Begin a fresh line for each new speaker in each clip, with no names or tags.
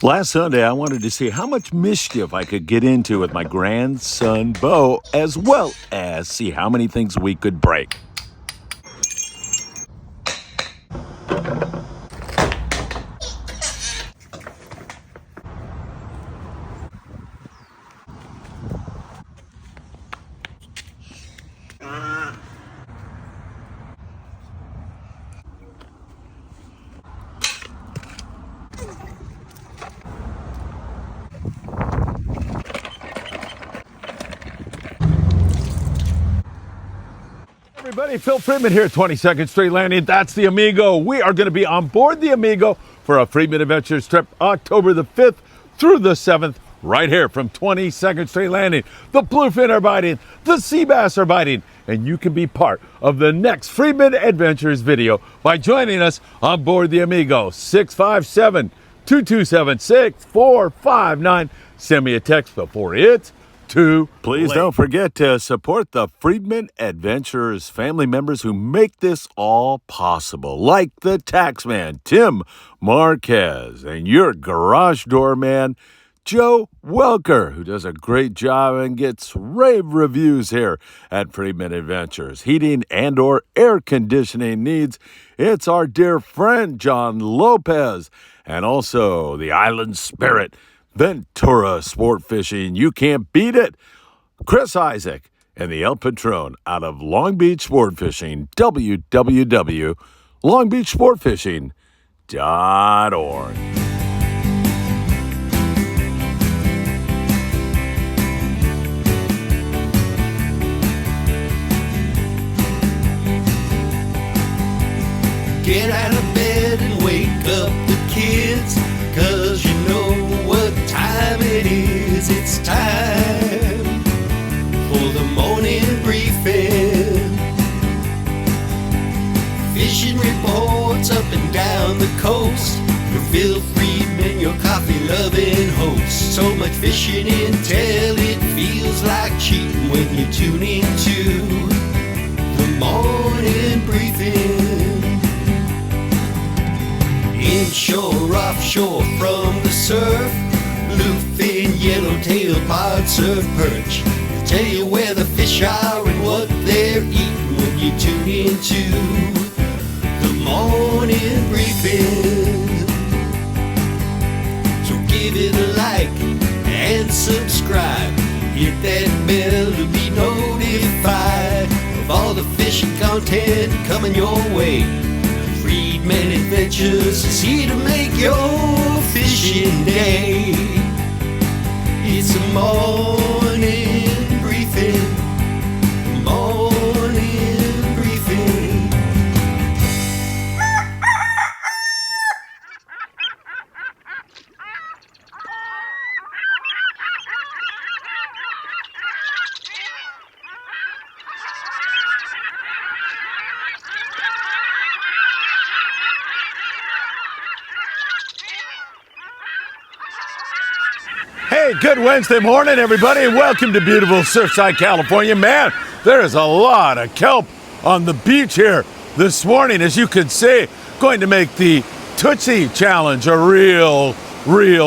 Last Sunday, I wanted to see how much mischief I could get into with my grandson, Bo, as well as see how many things we could break. Everybody, Phil Friedman here at 22nd Street Landing. That's the Amigo. We are going to be on board the Amigo for a Friedman Adventures trip October the 5th through the 7th, right here from 22nd Street Landing. The bluefin are biting, the sea bass are biting, and you can be part of the next Friedman Adventures video by joining us on board the Amigo. 657-2276-459. Send me a text before it's too Please late. Don't forget to support the Friedman Adventures family members who make this all possible, like the taxman, Tim Marquez, and your garage door man, Joe Welker, who does a great job and gets rave reviews here at Friedman Adventures. Heating and or air conditioning needs, it's our dear friend, John Lopez, and also the Island Spirit, Ventura Sport Fishing. You can't beat it. Chris Isaac and the El Patron out of Long Beach Sport Fishing, www.longbeachsportfishing.org.
Get out of bed and wake up the kids, 'cause you know what time it is. It's time for the morning briefing. Fishing reports up and down the coast with Phil Friedman, your coffee-loving host. So much fishing intel, it feels like cheating when you tune into the morning briefing. Inshore, offshore, from the surf, bluefin, yellowtail, pod, surf, perch. They'll tell you where the fish are and what they're eating when you tune into the morning briefing. So give it a like and subscribe. Hit that bell to be notified of all the fishing content coming your way. Friedman Adventures is here to make your fishing day. It's a morning briefing, morning briefing.
Hey, good Wednesday morning, everybody. Welcome to beautiful Surfside, California. Man, there is a lot of kelp on the beach here this morning, as you can see. Going to make the Tootsie Challenge a real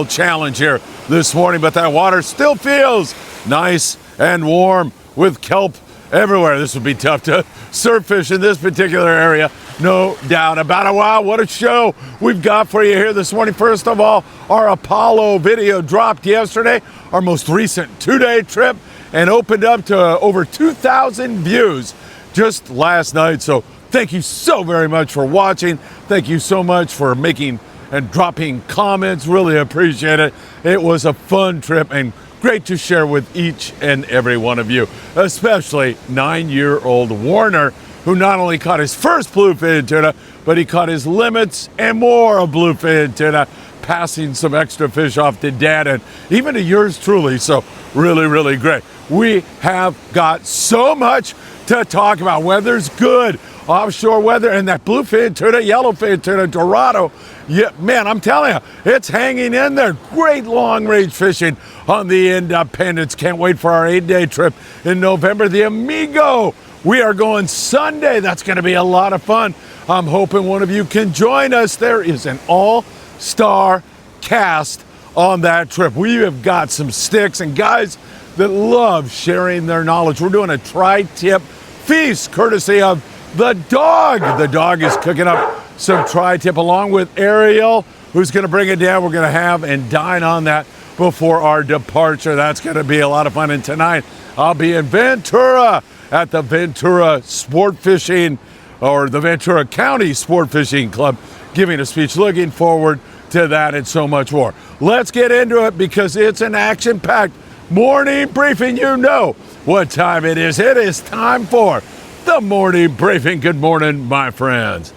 challenge here this morning, but that water still feels nice and warm with kelp everywhere. This would be tough to surf fish in this particular area, no doubt about it. Wow, what a show we've got for you here this morning. First of all, our Apollo video dropped yesterday, our most recent 2-day trip, and opened up to over 2,000 views just last night. So thank you so very much for watching. Thank you so much for making and dropping comments. Really appreciate it. It was a fun trip and great to share with each and every one of you, especially 9-year-old Warner, who not only caught his first bluefin tuna, but he caught his limits and more of bluefin tuna, passing some extra fish off to Dad and even to yours truly. So really great. We have got so much to talk about. Weather's good, offshore weather, and that bluefin tuna, yellowfin tuna, Dorado. Yeah, man, I'm telling you, it's hanging in there. Great long-range fishing on the Independence. Can't wait for our 8-day trip in November. The Amigo. We are going Sunday. That's going to be a lot of fun. I'm hoping one of you can join us. There is an all-star cast on that trip. We have got some sticks and guys that love sharing their knowledge. We're doing a tri-tip feast courtesy of the dog. The dog is cooking up some tri-tip along with Ariel, who's going to bring it down. We're going to have and dine on that before our departure. That's going to be a lot of fun. And tonight, I'll be in Ventura at the Ventura Sport Fishing, or the Ventura County Sport Fishing Club, giving a speech. Looking forward to that and so much more. Let's get into it because it's an action-packed morning briefing. You know what time it is. It is time for the morning briefing. Good morning, my friends.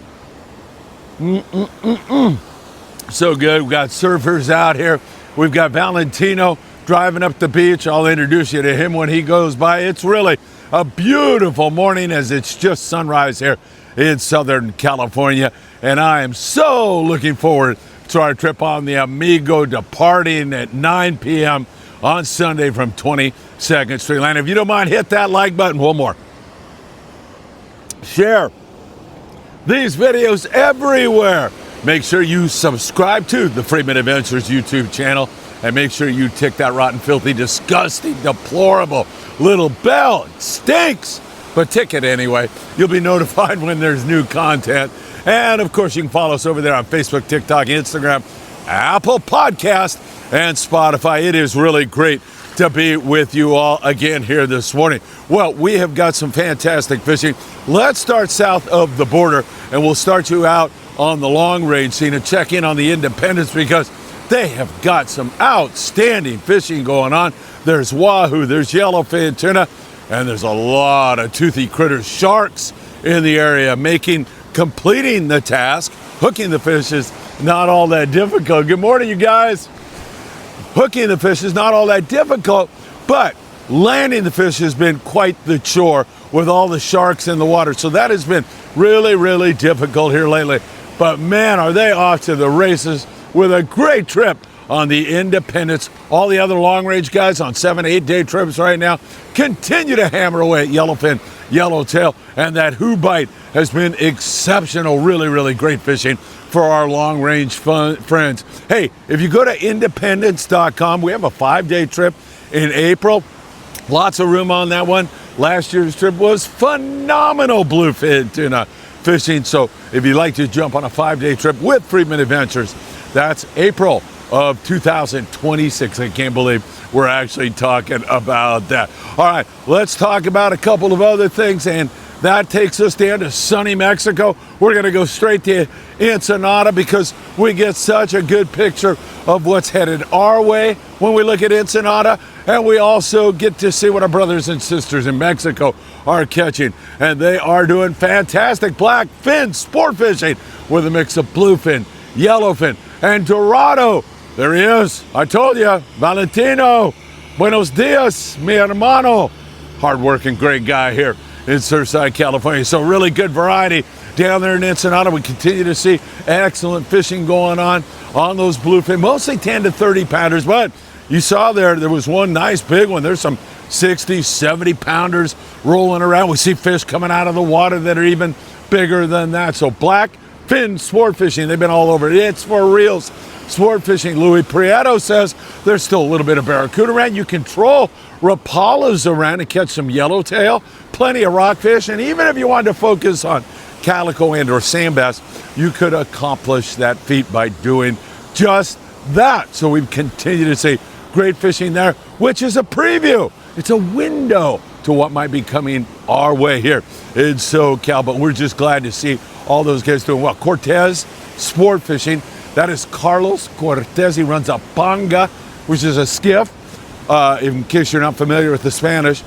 So good. We've got surfers out here. We've got Valentino driving up the beach. I'll introduce you to him when he goes by. It's really a beautiful morning as it's just sunrise here in Southern California. And I am so looking forward to our trip on the Amigo, departing at 9 p.m. on Sunday from 22nd Street Land. If you don't mind, hit that like button. One more. Share these videos everywhere. Make sure you subscribe to the Friedman Adventures YouTube channel and make sure you tick that rotten, filthy, disgusting, deplorable little bell. It stinks, but tick it anyway. You'll be notified when there's new content. And of course, you can follow us over there on Facebook, TikTok, Instagram, Apple Podcast, and Spotify. It is really great to be with you all again here this morning. Well, we have got some fantastic fishing. Let's start south of the border, and we'll start you out on the long range scene and check in on the Independence because they have got some outstanding fishing going on. There's wahoo, there's yellowfin tuna, and there's a lot of toothy critters, sharks in the area, completing the task. Hooking the fish is not all that difficult. Good morning, you guys. Hooking the fish is not all that difficult, but landing the fish has been quite the chore with all the sharks in the water. So that has been really, really difficult here lately. But man, are they off to the races with a great trip on the Independence. All the other long-range guys on 7-8 day trips right now continue to hammer away at yellowfin, yellowtail, and that who bite has been exceptional. Really, really great fishing for our long-range friends. Hey, if you go to independence.com, we have a 5-day trip in April. Lots of room on that one. Last year's trip was phenomenal bluefin tuna fishing. So if you'd like to jump on a 5-day trip with Friedman Adventures, that's April of 2026. I can't believe we're actually talking about that. All right, let's talk about a couple of other things, and that takes us down to sunny Mexico. We're going to go straight to Ensenada because we get such a good picture of what's headed our way when we look at Ensenada, and we also get to see what our brothers and sisters in Mexico are catching, and they are doing fantastic blackfin sport fishing with a mix of bluefin, yellowfin, and Dorado. There he is. I told you, Valentino. Buenos dias, mi hermano. Hard-working, great guy here in Surfside, California. So really good variety down there in Ensenada. We continue to see excellent fishing going on those bluefin, mostly 10 to 30 pounders, but you saw there was one nice big one. There's some 60, 70 pounders rolling around. We see fish coming out of the water that are even bigger than that. So blackfin sport fishing, they've been all over it. It's for reals. Sport fishing. Louis Prieto says there's still a little bit of barracuda around. You can troll rapalas around and catch some yellowtail, plenty of rockfish, and even if you wanted to focus on calico and or sand bass, you could accomplish that feat by doing just that. So we continue to see great fishing there, which is a preview. It's a window to what might be coming our way here in SoCal, but we're just glad to see all those guys doing well. Cortez Sport Fishing. That is Carlos Cortez. He runs a panga, which is a skiff, in case you're not familiar with the Spanish.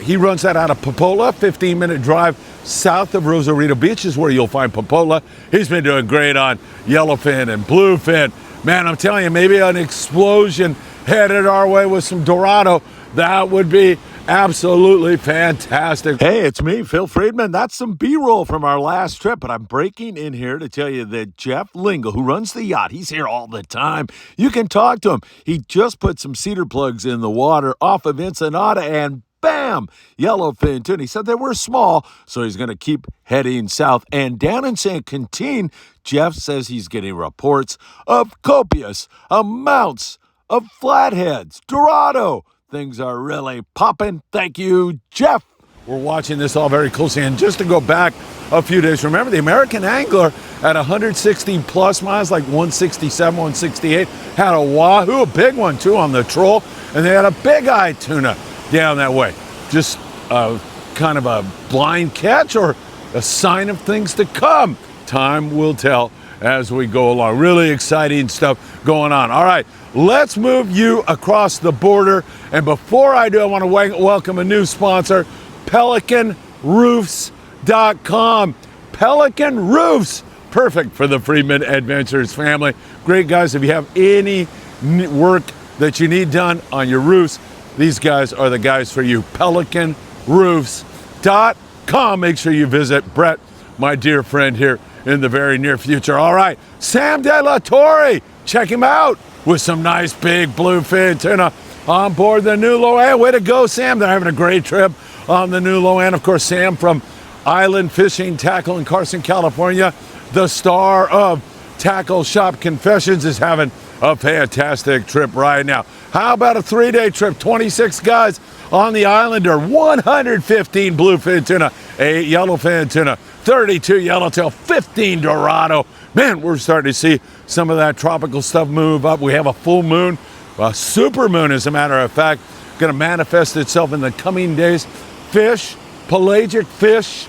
He runs that out of Popola, 15-minute drive south of Rosarito Beach is where you'll find Popola. He's been doing great on yellowfin and bluefin. Man, I'm telling you, maybe an explosion headed our way with some Dorado. That would be absolutely fantastic. Hey, it's me, Phil Friedman. That's some B-roll from our last trip, but I'm breaking in here to tell you that Jeff Lingle, who runs the yacht, he's here all the time. You can talk to him. He just put some cedar plugs in the water off of Ensenada, and bam, yellowfin tuna. He said they were small, so he's going to keep heading south. And down in San Quintin, Jeff says he's getting reports of copious amounts of flatheads. Dorado, things are really popping. Thank you, Jeff. We're watching this all very closely. And just to go back a few days, remember the American angler at 160 plus miles, like 167, 168, had a wahoo, a big one too on the troll. And they had a big eye tuna down that way. Just kind of a blind catch or a sign of things to come. Time will tell as we go along. Really exciting stuff going on. All right, let's move you across the border. And before I do, I want to welcome a new sponsor, PelicanRoofs.com. Pelican Roofs, perfect for the Friedman Adventures family. Great guys. If you have any work that you need done on your roofs, these guys are the guys for you. PelicanRoofs.com. Make sure you visit Brett, my dear friend, here in the very near future. All right, Sam De La Torre, check him out with some nice big bluefin tuna on board the new Loan. Way to go, Sam. They're having a great trip on the new Loan. Of course, Sam from Island Fishing Tackle in Carson, California, the star of Tackle Shop Confessions, is having a fantastic trip right now. How about a 3-day trip? 26 guys on the Islander, 115 bluefin tuna, 8 yellowfin tuna, 32 yellowtail, 15 Dorado. Man, we're starting to see some of that tropical stuff move up. We have a full moon, a super moon, as a matter of fact, going to manifest itself in the coming days. Fish, pelagic fish,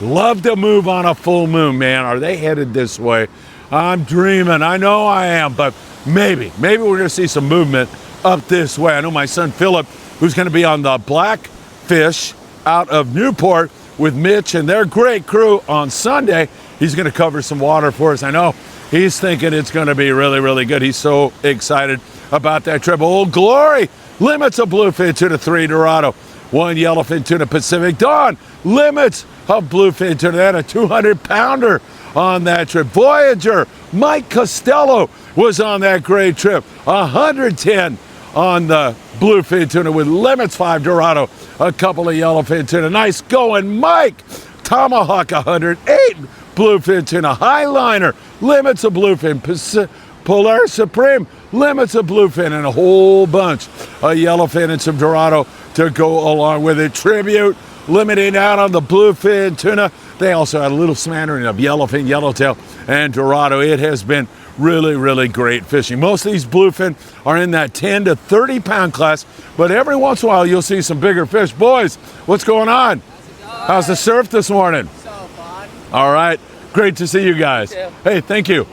love to move on a full moon, man. Are they headed this way? I'm dreaming. I know I am, but maybe we're going to see some movement up this way. I know my son Philip, who's going to be on the Blackfish out of Newport with Mitch and their great crew on Sunday. He's going to cover some water for us. I know he's thinking it's going to be really, really good. He's so excited about that trip. Old Glory limits a bluefin tuna, 3 Dorado, 1 yellowfin tuna Pacific Dawn, limits of bluefin tuna. They had a 200-pounder on that trip. Voyager, Mike Costello was on that great trip. 110 on the bluefin tuna with limits, 5 Dorado, a couple of yellowfin tuna. Nice going, Mike. Tomahawk, 108 bluefin tuna. Highliner, limits of bluefin. Polar Supreme, limits of bluefin, and a whole bunch of yellowfin and some Dorado to go along with it. Tribute, limiting out on the bluefin tuna. They also had a little smattering of yellowfin, yellowtail, and Dorado. It has been really, really great fishing. Most of these bluefin are in that 10 to 30 pound class, but every once in a while you'll see some bigger fish. Boys, what's going on? How's the surf this morning?
So fun.
All right, great to see you guys.
You too.
Hey, thank you.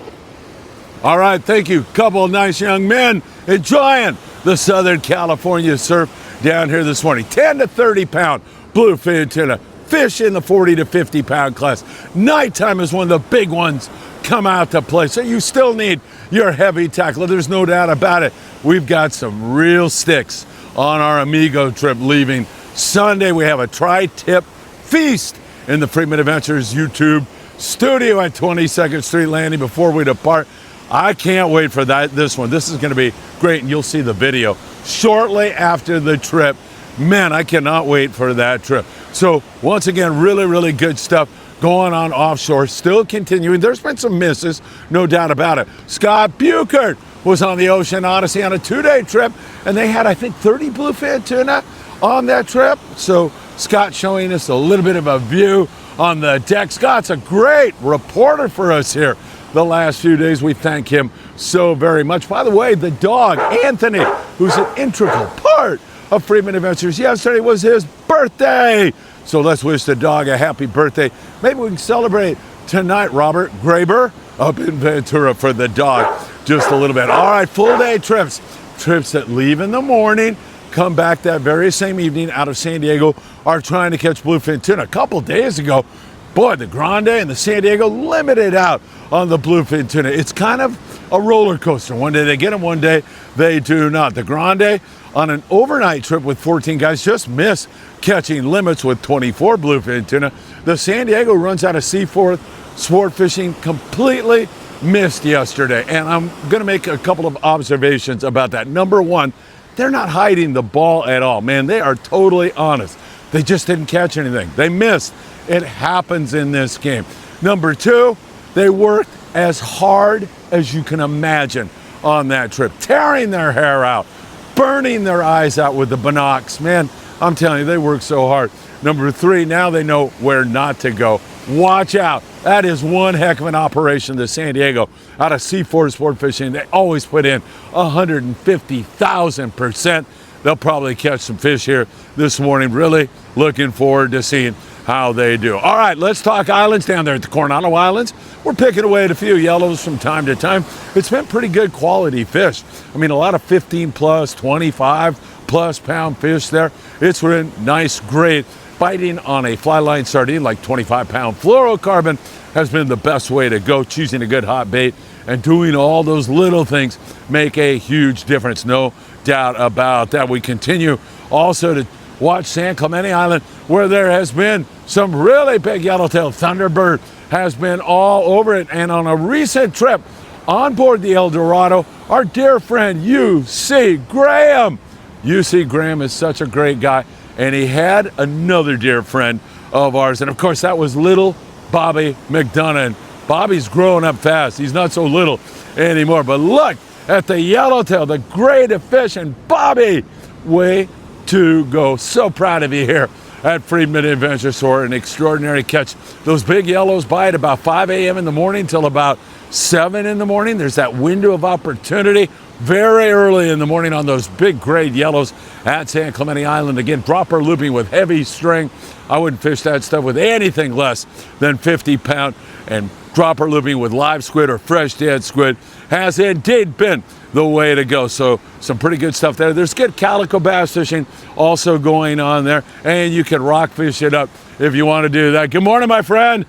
All right, thank you. Couple of nice young men enjoying the Southern California surf down here this morning. 10 to 30 pound bluefin tuna. Fish in the 40 to 50 pound class. Nighttime is when the big ones come out to play. So you still need your heavy tackle. There's no doubt about it. We've got some real sticks on our Amigo trip leaving Sunday. We have a tri-tip feast in the Friedman Adventures YouTube studio at 22nd Street Landing before we depart. I can't wait for this one. This is going to be great, and you'll see the video shortly after the trip. Man, I cannot wait for that trip. So once again, really, really good stuff going on offshore, still continuing. There's been some misses, no doubt about it. Scott Buchert was on the Ocean Odyssey on a 2-day trip, and they had, I think, 30 bluefin tuna on that trip. So Scott showing us a little bit of a view on the deck. Scott's a great reporter for us here the last few days. We thank him so very much. By the way, the dog, Anthony, who's an integral part of Friedman Adventures, yesterday was his birthday. So let's wish the dog a happy birthday. Maybe we can celebrate tonight, Robert Graber, up in Ventura for the dog just a little bit. All right, full day trips. Trips that leave in the morning, come back that very same evening out of San Diego, are trying to catch bluefin tuna. A couple days ago, boy, the Grande and the San Diego limited out on the bluefin tuna. It's kind of a roller coaster. One day they get them, one day they do not. The Grande on an overnight trip with 14 guys just missed catching limits with 24 bluefin tuna. The San Diego runs out of Seaforth sport fishing, completely missed yesterday. And I'm going to make a couple of observations about that. Number one, they're not hiding the ball at all. Man, they are totally honest. They just didn't catch anything. They missed. It happens in this game. Number 2, they worked as hard as you can imagine on that trip, tearing their hair out, burning their eyes out with the binocs. Man, I'm telling you, they worked so hard. Number 3, now they know where not to go. Watch out. That is one heck of an operation to San Diego out of C4 Sport Fishing. They always put in 150,000%. They'll probably catch some fish here this morning. Really looking forward to seeing how they do. All right, let's talk islands down there at the Coronado Islands. We're picking away at a few yellows from time to time. It's been pretty good quality fish. I mean, a lot of 15 plus, 25 plus pound fish there. It's been nice, great. Biting on a fly line sardine like 25-pound fluorocarbon has been the best way to go. Choosing a good hot bait and doing all those little things make a huge difference. No doubt about that. We continue also to watch San Clemente Island, where there has been some really big yellowtail. Thunderbird has been all over it. And on a recent trip on board the El Dorado, our dear friend U.C. Graham. U.C. Graham is such a great guy. And he had another dear friend of ours. And of course, that was little Bobby McDonough. And Bobby's growing up fast. He's not so little anymore. But look at the yellowtail, the greatest fish. And Bobby, way to go. So proud of you here at Friedman Adventure Store. An extraordinary catch. Those big yellows bite about 5 a.m. in the morning till about 7 in the morning. There's that window of opportunity very early in the morning on those big grade yellows at San Clemente Island. Again, dropper looping with heavy string. I wouldn't fish that stuff with anything less than 50-pound. And dropper looping with live squid or fresh dead squid has indeed been the way to go. So some pretty good stuff there. There's good calico bass fishing also going on there. And you can rockfish it up if you want to do that. Good morning, my friend.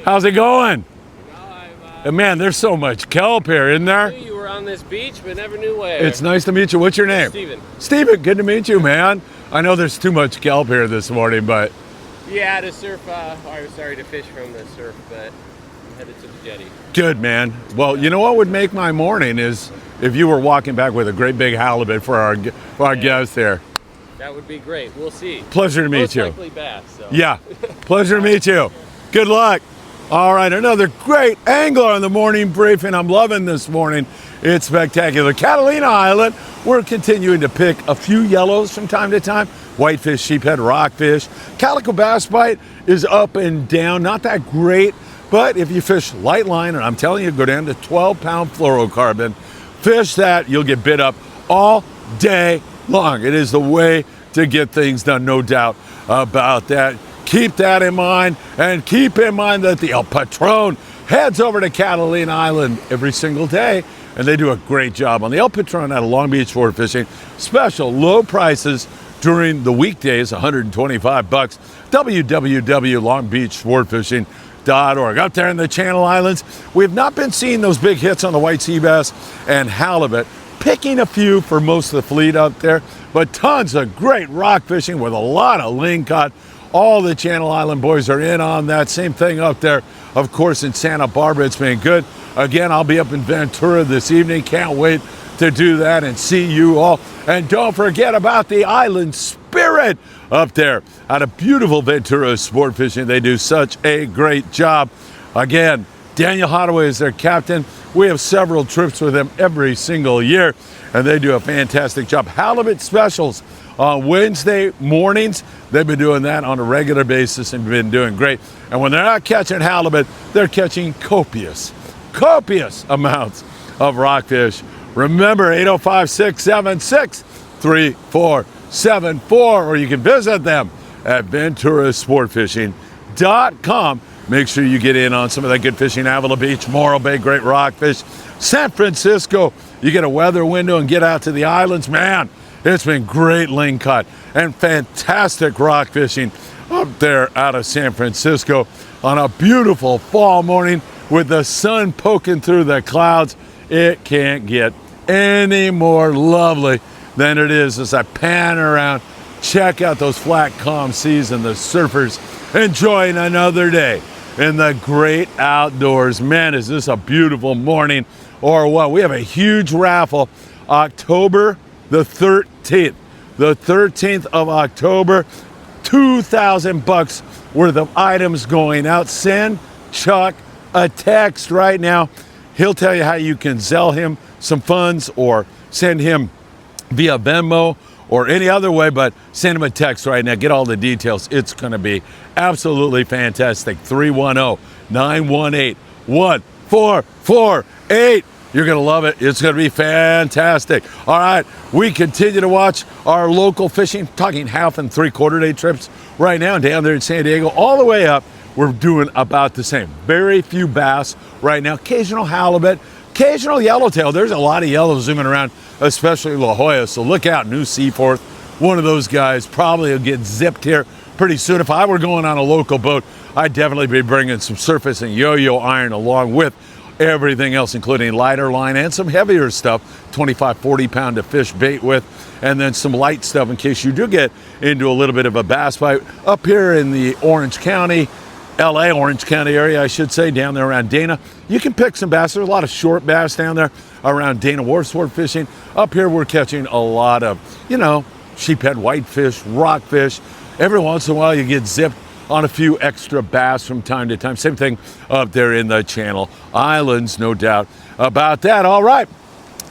How's it going? Man, there's so much kelp here, isn't there?
You were on this beach, but never knew where.
It's nice to meet you. What's your name?
Steven.
Steven, good to meet you, man. I know there's too much kelp here this morning, but...
Yeah, to surf, I was sorry to fish from the surf, but I'm headed to the jetty.
Good, man. Well, you know what would make my morning is if you were walking back with a great big halibut for our guest there.
That would be great. We'll see.
Pleasure to meet you.
Most likely bass, so.
Yeah, pleasure to meet you. Good luck. All right, another great angler on the morning briefing. I'm loving this morning. It's spectacular. Catalina Island, we're continuing to pick a few yellows from time to time. Whitefish, sheephead, rockfish. Calico bass bite is up and down, not that great, but if you fish light line, and I'm telling you, go down to 12-pound fluorocarbon, fish that, you'll get bit up all day long. It is the way to get things done, no doubt about that. Keep that in mind, and keep in mind that the El Patron heads over to Catalina Island every single day, and they do a great job on the El Patron out of Long Beach Sport Fishing. Special low prices during the weekdays, $125. www.longbeachsportfishing.org. Up there in the Channel Islands, we have not been seeing those big hits on the white sea bass and halibut. Picking a few for most of the fleet up there, but tons of great rock fishing with a lot of lingcod. All the Channel Island boys are in on that. Same thing up there, of course, in Santa Barbara. It's been good. Again, I'll be up in Ventura this evening. Can't wait to do that and see you all. And don't forget about the Island Spirit up there out of beautiful Ventura Sport Fishing. They do such a great job. Again, Daniel Hadaway is their captain. We have several trips with them every single year, and they do a fantastic job. Halibut specials on Wednesday mornings. They've been doing that on a regular basis and been doing great. And when they're not catching halibut, they're catching copious amounts of rockfish. Remember, 805-676-3474, or you can visit them at VenturaSportFishing.com. Make sure you get in on some of that good fishing. Avila Beach, Morro Bay, great rockfish. San Francisco, you get a weather window and get out to the islands. Man, it's been great lingcod and fantastic rock fishing up there out of San Francisco on a beautiful fall morning with the sun poking through the clouds. It can't get any more lovely than it is as I pan around, check out those flat, calm seas and the surfers enjoying another day in the great outdoors. Man, is this a beautiful morning or what? We have a huge raffle October the 13th. 13th. The 13th of October, $2,000 worth of items going out. Send Chuck a text right now. He'll tell you how you can Zelle him some funds or send him via Venmo or any other way, but send him a text right now. Get all the details. It's going to be absolutely fantastic. 310-918-1448. You're going to love it. It's going to be fantastic. All right, we continue to watch our local fishing, talking 1/2 and 3/4 day trips right now down there in San Diego, all the way up. We're doing about the same. Very few bass right now. Occasional halibut, occasional yellowtail. There's a lot of yellow zooming around, especially La Jolla. So look out, New Seaforth. One of those guys probably will get zipped here pretty soon. If I were going on a local boat, I'd definitely be bringing some surface and yo-yo iron along with everything else, including lighter line and some heavier stuff, 25, 40 pound to fish bait with, and then some light stuff in case you do get into a little bit of a bass fight. Up here in the Orange County area, I should say, down there around Dana, you can pick some bass. There's a lot of short bass down there around Dana Wharf fishing. Up here, we're catching a lot of, sheephead whitefish, rockfish. Every once in a while, you get zipped on a few extra bass from time to time. Same thing up there in the Channel Islands, no doubt about that. All right,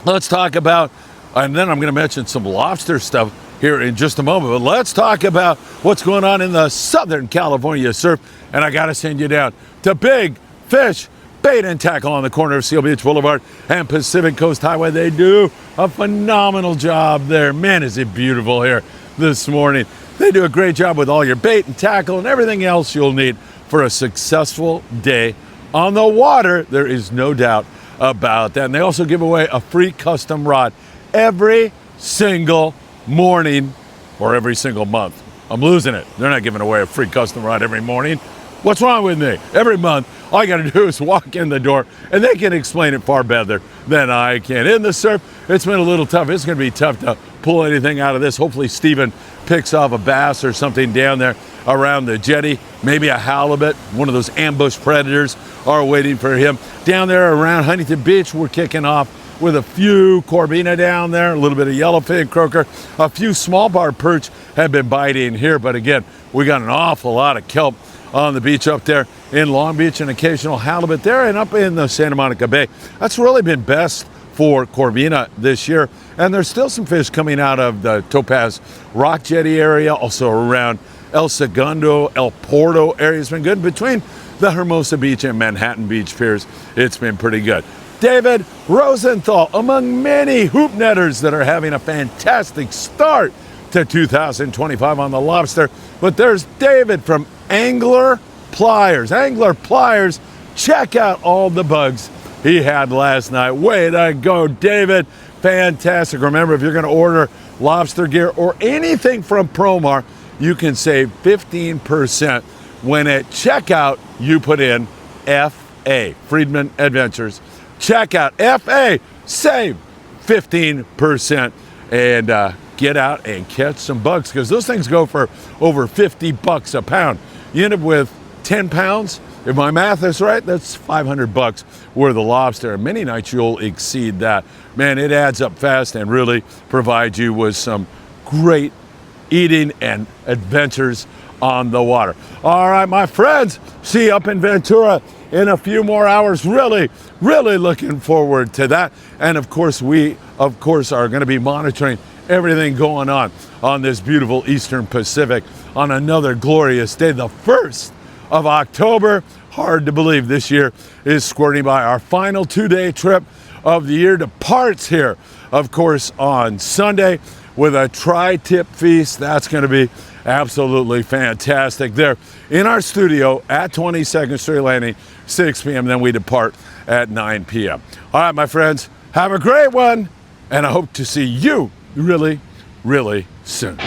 let's talk about, and then I'm going to mention some lobster stuff here in just a moment, but let's talk about what's going on in the Southern California surf. And I got to send you down to Big Fish Bait and Tackle on the corner of Seal Beach Boulevard and Pacific Coast Highway. They do a phenomenal job there. Man, is it beautiful here this morning. They do a great job with all your bait and tackle and everything else you'll need for a successful day on the water. There is no doubt about that. And they also give away a free custom rod every single morning or every single month. I'm losing it. They're not giving away a free custom rod every morning. What's wrong with me? Every month, all I got to do is walk in the door, and they can explain it far better than I can. In the surf, it's been a little tough. It's going to be tough to pull anything out of this. Hopefully, Steven picks off a bass or something down there around the jetty. Maybe a halibut. One of those ambush predators are waiting for him. Down there around Huntington Beach, we're kicking off with a few Corbina down there, a little bit of yellowfin croaker. A few small bar perch have been biting here, but again, we got an awful lot of kelp on the beach up there in Long Beach, and occasional halibut there, and up in the Santa Monica Bay. That's really been best for Corbina this year, and there's still some fish coming out of the Topaz Rock Jetty area, also around El Segundo, El Porto area. It's been good. Between the Hermosa Beach and Manhattan Beach piers, it's been pretty good. David Rosenthal, among many hoop netters that are having a fantastic start to 2025 on the lobster. But there's David from Angler Pliers. Angler Pliers, check out all the bugs he had last night. Way to go, David. Fantastic. Remember, if you're going to order lobster gear or anything from Promar, you can save 15% when at checkout you put in FA, Friedman Adventures. Checkout FA, save 15% and get out and catch some bugs, because those things go for over $50 a pound. You end up with 10 pounds. If my math is right, that's $500 worth of lobster. Many nights you'll exceed that. Man, it adds up fast and really provides you with some great eating and adventures on the water. All right, my friends, see you up in Ventura in a few more hours. Really looking forward to that. And of course, we are going to be monitoring everything going on this beautiful Eastern Pacific on another glorious day, the 1st of October. Hard to believe this year is squirting by. Our final 2-day trip of the year departs here, of course, on Sunday with a tri-tip feast. That's going to be absolutely fantastic there in our studio at 22nd Street Landing, 6 p.m. Then we depart at 9 p.m. All right, my friends, have a great one, and I hope to see you really soon.